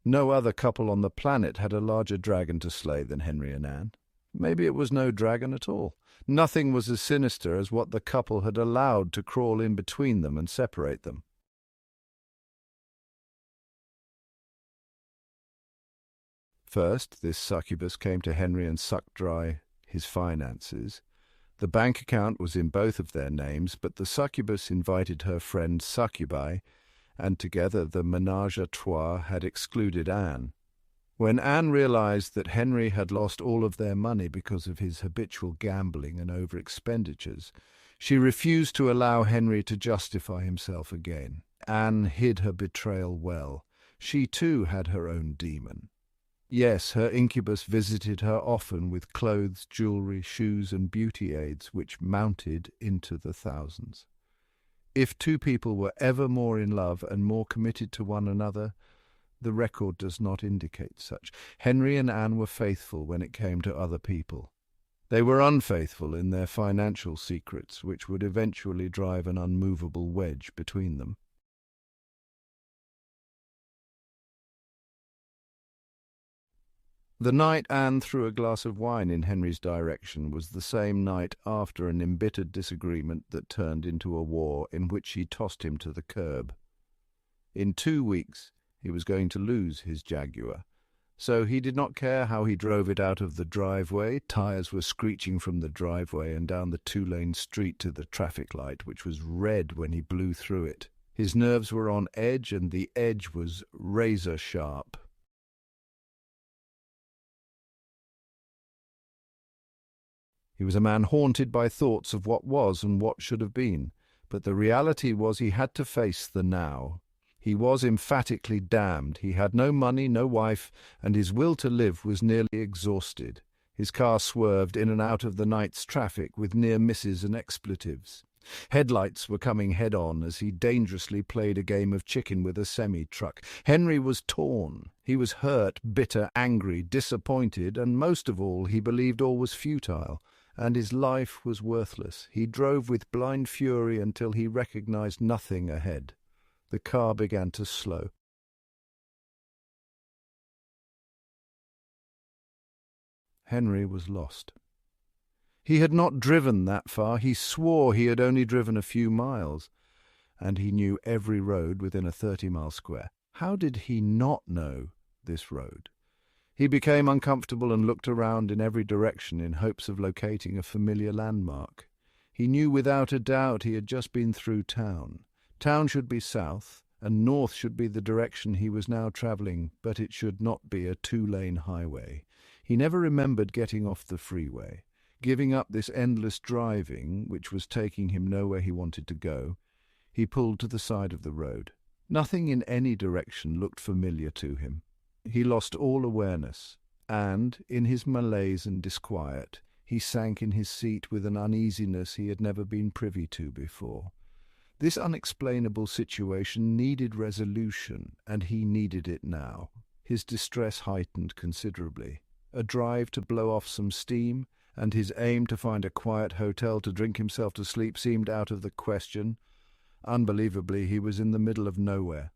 No other couple on the planet had a larger dragon to slay than Henry and Anne. Maybe it was no dragon at all. Nothing was as sinister as what the couple had allowed to crawl in between them and separate them. First, this succubus came to Henry and sucked dry his finances. The bank account was in both of their names, but the succubus invited her friend succubi, and together the ménage à trois had excluded Anne. When Anne realized that Henry had lost all of their money because of his habitual gambling and over-expenditures, she refused to allow Henry to justify himself again. Anne hid her betrayal well. She too had her own demon. Yes, her incubus visited her often with clothes, jewelry, shoes, and beauty aids which mounted into the thousands. If two people were ever more in love and more committed to one another, the record does not indicate such. Henry and Anne were faithful when it came to other people. They were unfaithful in their financial secrets, which would eventually drive an unmovable wedge between them. The night Anne threw a glass of wine in Henry's direction was the same night after an embittered disagreement that turned into a war in which she tossed him to the curb. In 2 weeks, he was going to lose his Jaguar, so he did not care how he drove it out of the driveway. Tires were screeching from the driveway and down the 2-lane street to the traffic light, which was red when he blew through it. His nerves were on edge, and the edge was razor sharp. He was a man haunted by thoughts of what was and what should have been, but the reality was he had to face the now. He was emphatically damned. He had no money, no wife, and his will to live was nearly exhausted. His car swerved in and out of the night's traffic with near misses and expletives. Headlights were coming head-on as he dangerously played a game of chicken with a semi-truck. Henry was torn. He was hurt, bitter, angry, disappointed, and most of all, he believed all was futile, and his life was worthless. He drove with blind fury until he recognized nothing ahead. The car began to slow. Henry was lost. He had not driven that far. He swore he had only driven a few miles, and he knew every road within a 30-mile square. How did he not know this road? He became uncomfortable and looked around in every direction in hopes of locating a familiar landmark. He knew without a doubt he had just been through town. Town should be south, and north should be the direction he was now travelling, but it should not be a 2-lane highway. He never remembered getting off the freeway. Giving up this endless driving, which was taking him nowhere he wanted to go, he pulled to the side of the road. Nothing in any direction looked familiar to him. He lost all awareness, and, in his malaise and disquiet, he sank in his seat with an uneasiness he had never been privy to before. This unexplainable situation needed resolution, and he needed it now. His distress heightened considerably. A drive to blow off some steam, and his aim to find a quiet hotel to drink himself to sleep seemed out of the question. Unbelievably, he was in the middle of nowhere.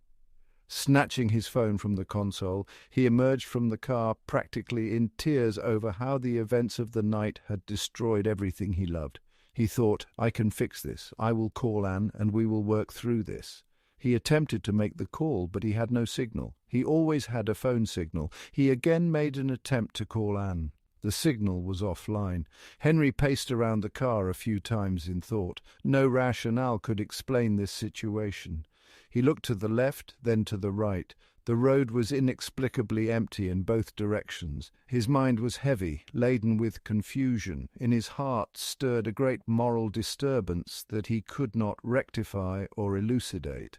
Snatching his phone from the console, he emerged from the car practically in tears over how the events of the night had destroyed everything he loved. He thought, I can fix this. I will call Anne, and we will work through this. He attempted to make the call, but he had no signal. He always had a phone signal. He again made an attempt to call Anne. The signal was offline. Henry paced around the car a few times in thought. No rationale could explain this situation. He looked to the left, then to the right. The road was inexplicably empty in both directions. His mind was heavy, laden with confusion. In his heart stirred a great moral disturbance that he could not rectify or elucidate.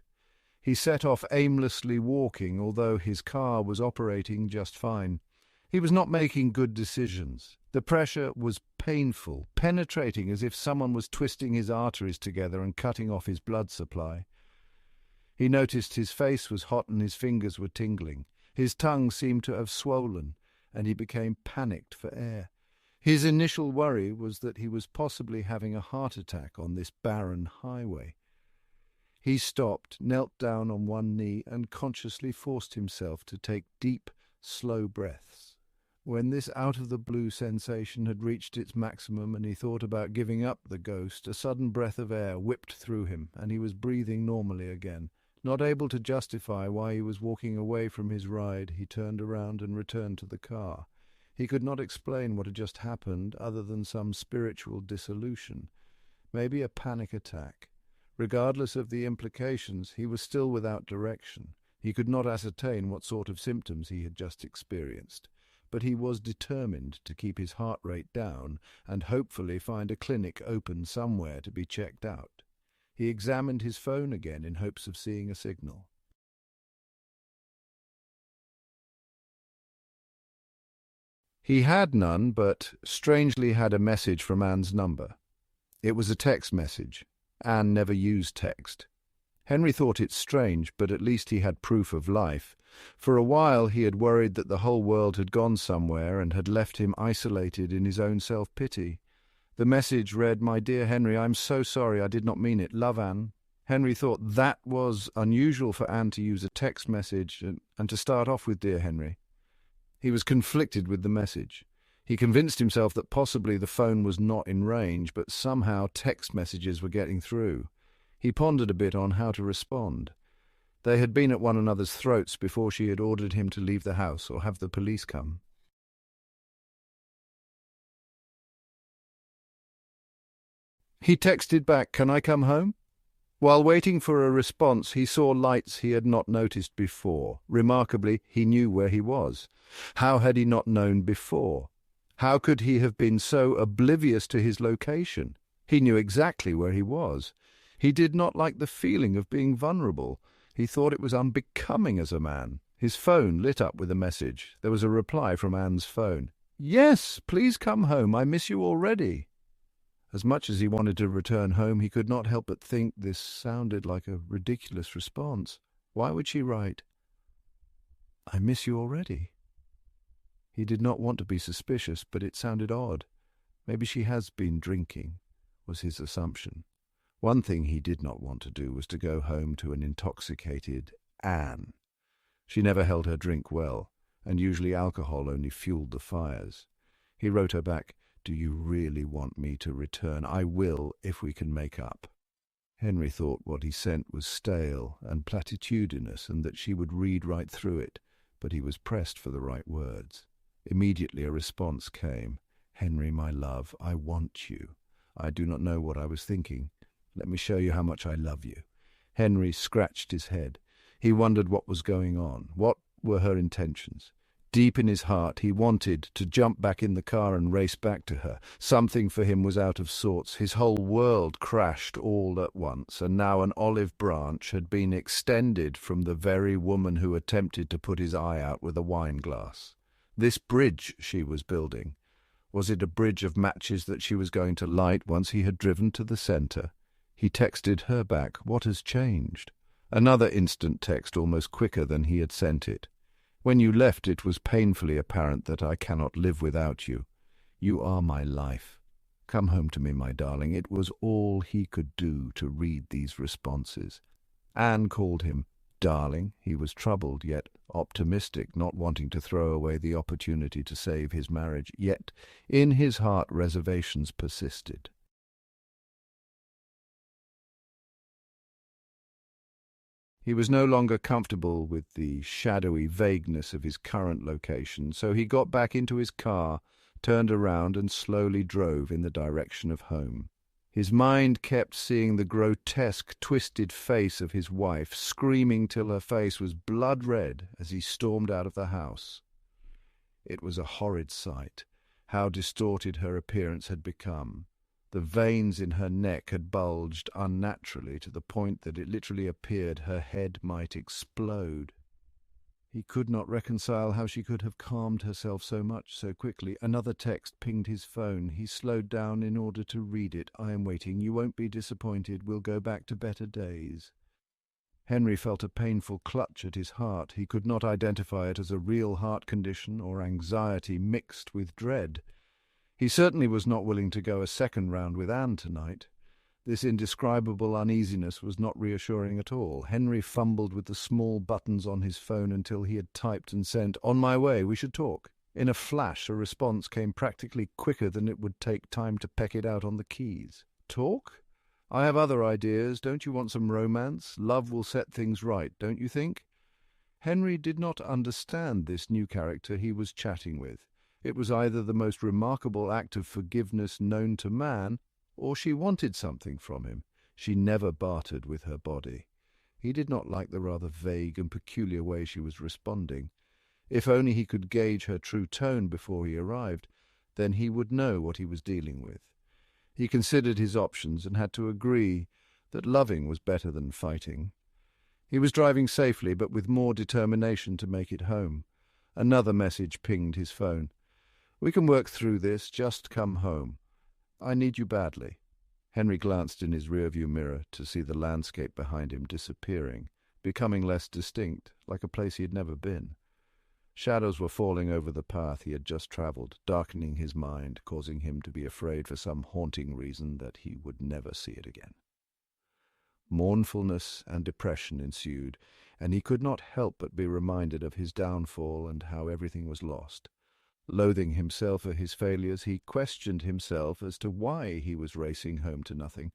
He set off aimlessly walking, although his car was operating just fine. He was not making good decisions. The pressure was painful, penetrating as if someone was twisting his arteries together and cutting off his blood supply. He noticed his face was hot and his fingers were tingling. His tongue seemed to have swollen, and he became panicked for air. His initial worry was that he was possibly having a heart attack on this barren highway. He stopped, knelt down on one knee, and consciously forced himself to take deep, slow breaths. When this out-of-the-blue sensation had reached its maximum and he thought about giving up the ghost, a sudden breath of air whipped through him, and he was breathing normally again. Not able to justify why he was walking away from his ride, he turned around and returned to the car. He could not explain what had just happened other than some spiritual dissolution. Maybe a panic attack. Regardless of the implications, he was still without direction. He could not ascertain what sort of symptoms he had just experienced, but he was determined to keep his heart rate down and hopefully find a clinic open somewhere to be checked out. He examined his phone again in hopes of seeing a signal. He had none, but strangely had a message from Anne's number. It was a text message. Anne never used text. Henry thought it strange, but at least he had proof of life. For a while he had worried that the whole world had gone somewhere and had left him isolated in his own self-pity. The message read, "My dear Henry, I'm so sorry, I did not mean it. Love, Anne." Henry thought that was unusual for Anne to use a text message and to start off with "Dear Henry." He was conflicted with the message. He convinced himself that possibly the phone was not in range, but somehow text messages were getting through. He pondered a bit on how to respond. They had been at one another's throats before she had ordered him to leave the house or have the police come. He texted back, "Can I come home?" While waiting for a response, he saw lights he had not noticed before. Remarkably, he knew where he was. How had he not known before? How could he have been so oblivious to his location? He knew exactly where he was. He did not like the feeling of being vulnerable. He thought it was unbecoming as a man. His phone lit up with a message. There was a reply from Anne's phone. "Yes, please come home. I miss you already." As much as he wanted to return home, he could not help but think this sounded like a ridiculous response. Why would she write, "I miss you already"? He did not want to be suspicious, but it sounded odd. Maybe she has been drinking, was his assumption. One thing he did not want to do was to go home to an intoxicated Anne. She never held her drink well, and usually alcohol only fueled the fires. He wrote her back, "Do you really want me to return? I will, if we can make up." Henry thought what he sent was stale and platitudinous and that she would read right through it, but he was pressed for the right words. Immediately a response came. "Henry, my love, I want you. I do not know what I was thinking. Let me show you how much I love you." Henry scratched his head. He wondered what was going on. What were her intentions? Deep in his heart, he wanted to jump back in the car and race back to her. Something for him was out of sorts. His whole world crashed all at once, and now an olive branch had been extended from the very woman who attempted to put his eye out with a wine glass. This bridge she was building, was it a bridge of matches that she was going to light once he had driven to the centre? He texted her back, "What has changed?" Another instant text almost quicker than he had sent it. "When you left, it was painfully apparent that I cannot live without you. You are my life. Come home to me, my darling." It was all he could do to read these responses. Anne called him darling. He was troubled, yet optimistic, not wanting to throw away the opportunity to save his marriage. Yet in his heart reservations persisted. He was no longer comfortable with the shadowy vagueness of his current location, so he got back into his car, turned around and slowly drove in the direction of home. His mind kept seeing the grotesque, twisted face of his wife, screaming till her face was blood red as he stormed out of the house. It was a horrid sight, how distorted her appearance had become. The veins in her neck had bulged unnaturally to the point that it literally appeared her head might explode. He could not reconcile how she could have calmed herself so much so quickly. Another text pinged his phone. He slowed down in order to read it. "I am waiting. You won't be disappointed. We'll go back to better days." Henry felt a painful clutch at his heart. He could not identify it as a real heart condition or anxiety mixed with dread. He certainly was not willing to go a second round with Anne tonight. This indescribable uneasiness was not reassuring at all. Henry fumbled with the small buttons on his phone until he had typed and sent, "On my way, we should talk." In a flash, a response came practically quicker than it would take time to peck it out on the keys. "Talk? I have other ideas. Don't you want some romance? Love will set things right, don't you think?" Henry did not understand this new character he was chatting with. It was either the most remarkable act of forgiveness known to man, or she wanted something from him. She never bartered with her body. He did not like the rather vague and peculiar way she was responding. If only he could gauge her true tone before he arrived, then he would know what he was dealing with. He considered his options and had to agree that loving was better than fighting. He was driving safely, but with more determination to make it home. Another message pinged his phone. "We can work through this. Just come home. I need you badly." Henry glanced in his rearview mirror to see the landscape behind him disappearing, becoming less distinct, like a place he had never been. Shadows were falling over the path he had just travelled, darkening his mind, causing him to be afraid for some haunting reason that he would never see it again. Mournfulness and depression ensued, and he could not help but be reminded of his downfall and how everything was lost. Loathing himself for his failures, he questioned himself as to why he was racing home to nothing.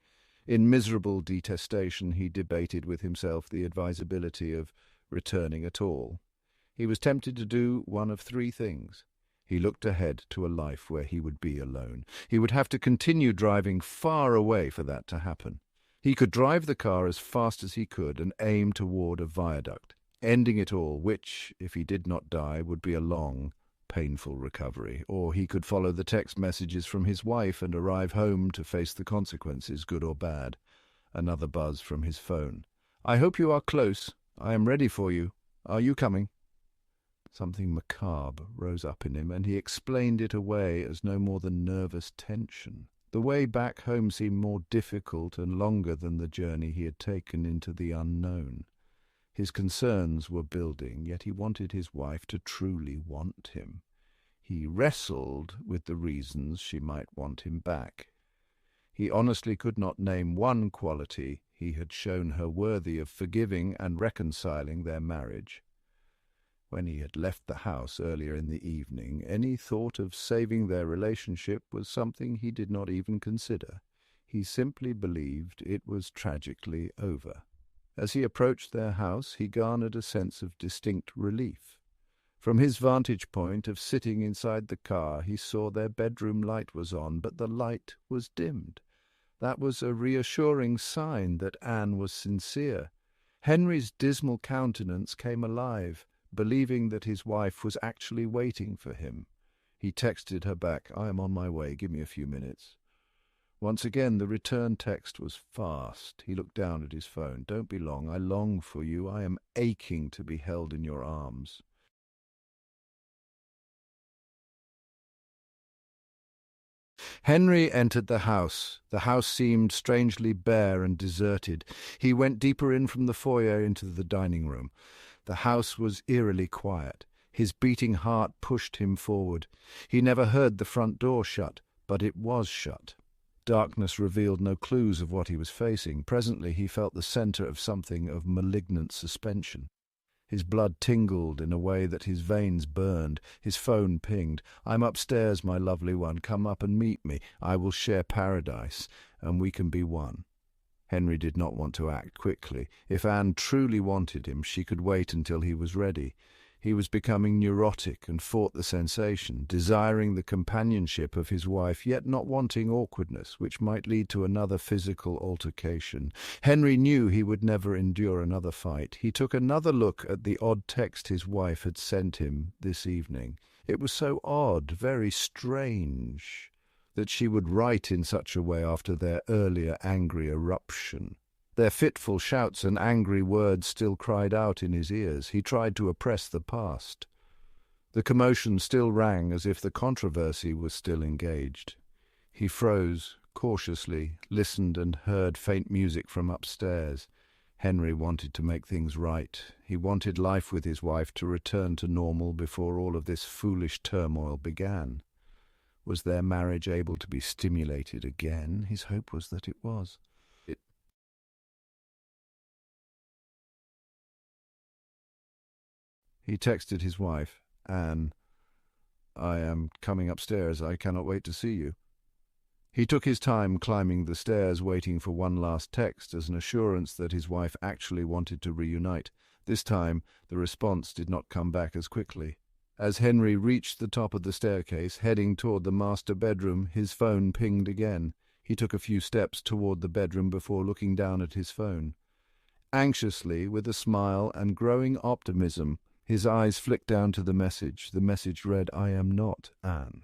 In miserable detestation, he debated with himself the advisability of returning at all. He was tempted to do one of three things. He looked ahead to a life where he would be alone. He would have to continue driving far away for that to happen. He could drive the car as fast as he could and aim toward a viaduct, ending it all, which, if he did not die, would be a long, painful recovery. Or he could follow the text messages from his wife and arrive home to face the consequences, good or bad. Another buzz from his phone. "I hope you are close. I am ready for you. Are you coming?" Something macabre rose up in him, and he explained it away as no more than nervous tension. The way back home seemed more difficult and longer than the journey he had taken into the unknown. His concerns were building, yet he wanted his wife to truly want him. He wrestled with the reasons she might want him back. He honestly could not name one quality he had shown her worthy of forgiving and reconciling their marriage. When he had left the house earlier in the evening, any thought of saving their relationship was something he did not even consider. He simply believed it was tragically over. As he approached their house, he garnered a sense of distinct relief. From his vantage point of sitting inside the car, he saw their bedroom light was on, but the light was dimmed. That was a reassuring sign that Anne was sincere. Henry's dismal countenance came alive, believing that his wife was actually waiting for him. He texted her back, "I am on my way, give me a few minutes." Once again the return text was fast. He looked down at his phone. "Don't be long. I long for you. I am aching to be held in your arms." Henry entered the house. The house seemed strangely bare and deserted. He went deeper in from the foyer into the dining room. The house was eerily quiet. His beating heart pushed him forward. He never heard the front door shut, but it was shut. Darkness revealed no clues of what he was facing. Presently he felt the center of something of malignant suspension. His blood tingled in a way that his veins burned. His phone pinged. "I'm upstairs, my lovely one. Come up and meet me. I will share paradise, and we can be one." Henry did not want to act quickly. If Anne truly wanted him, she could wait until he was ready. He was becoming neurotic and fought the sensation, desiring the companionship of his wife, yet not wanting awkwardness, which might lead to another physical altercation. Henry knew he would never endure another fight. He took another look at the odd text his wife had sent him this evening. It was so odd, very strange, that she would write in such a way after their earlier angry eruption. Their fitful shouts and angry words still cried out in his ears. He tried to oppress the past. The commotion still rang as if the controversy was still engaged. He froze, cautiously, listened and heard faint music from upstairs. Henry wanted to make things right. He wanted life with his wife to return to normal before all of this foolish turmoil began. Was their marriage able to be stimulated again? His hope was that it was. He texted his wife, Anne, "I am coming upstairs. I cannot wait to see you." He took his time climbing the stairs, waiting for one last text as an assurance that his wife actually wanted to reunite. This time, the response did not come back as quickly. As Henry reached the top of the staircase, heading toward the master bedroom, his phone pinged again. He took a few steps toward the bedroom before looking down at his phone. Anxiously, with a smile and growing optimism, his eyes flicked down to the message. The message read, "I am not Anne."